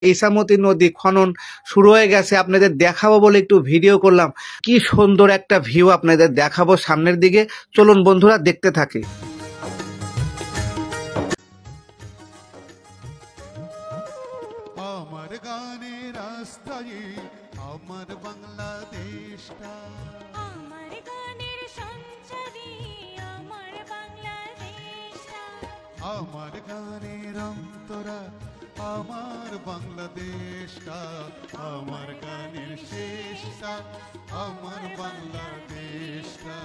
ইছামতি নদী খনন শুরু হয়ে গেছে, আপনাদের দেখাবো বলে একটু ভিডিও করলাম। কি সুন্দর একটা ভিউ আপনাদের দেখাবো সামনের দিকে, চলুন বন্ধুরা দেখতে থাকি। আমার গানের রাস্তায় আমার বাংলাদেশটা, আমার গানের সঞ্চারী আমার বাংলাদেশটা, আমার গানের অন্তরা আমার বাংলাদেশটা, আমার গানের শেষটা আমার বাংলাদেশটা,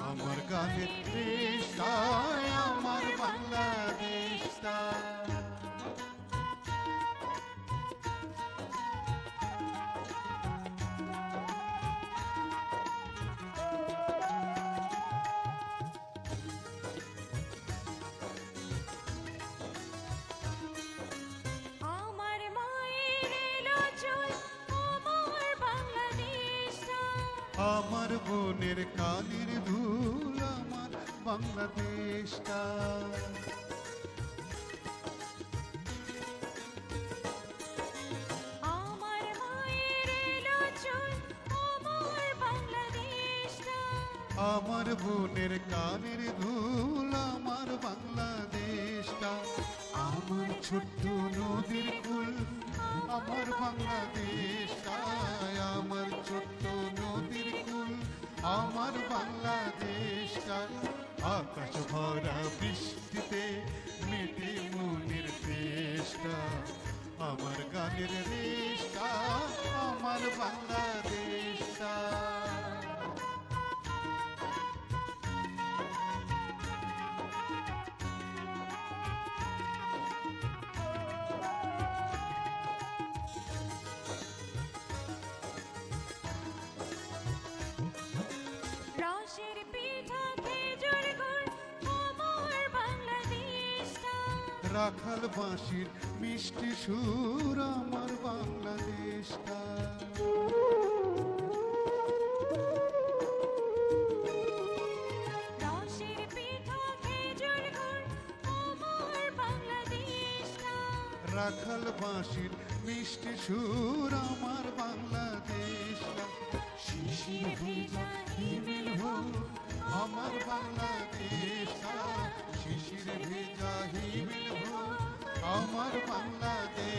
আমার গানের শেষটা আমার বাংলাদেশটা। আমার মায়ের এলো চুল আমার বাংলাদেশটা, আমার বোনের কানের ধুল আমার বাংলাদেশটা, আমার মায়ের এলো চুল আমার বাংলাদেশটা, আমার বোনের কানের ধুল আমার বাংলাদেশটা, আমার ছোট্ট নদীর কুল আমার বাংলাদেশটা, আমার ছোট্ট নদীর কুল আমার বাংলাদেশটা, আকাশ ভরা বৃষ্টিতে মেটে মনের দেশটা, আমার গানের দেশটা আমার বাংলাদেশটা। রসের পিঠা খেজুর গুড় আমার বাংলাদেশটা, রাখাল বাঁশির মিষ্টি সুর আমার বাংলাদেশটা, রসের পিঠা খেজুর গুড় আমার বাংলাদেশটা, রাখাল বাঁশির মিষ্টি সুর আমার বাংলাদেশটা, শিশির ভেজা হিমেল হোক আমার বাংলাদেশটা, শিশির ভেজা হিমেল হোক আমার বাংলাদেশ।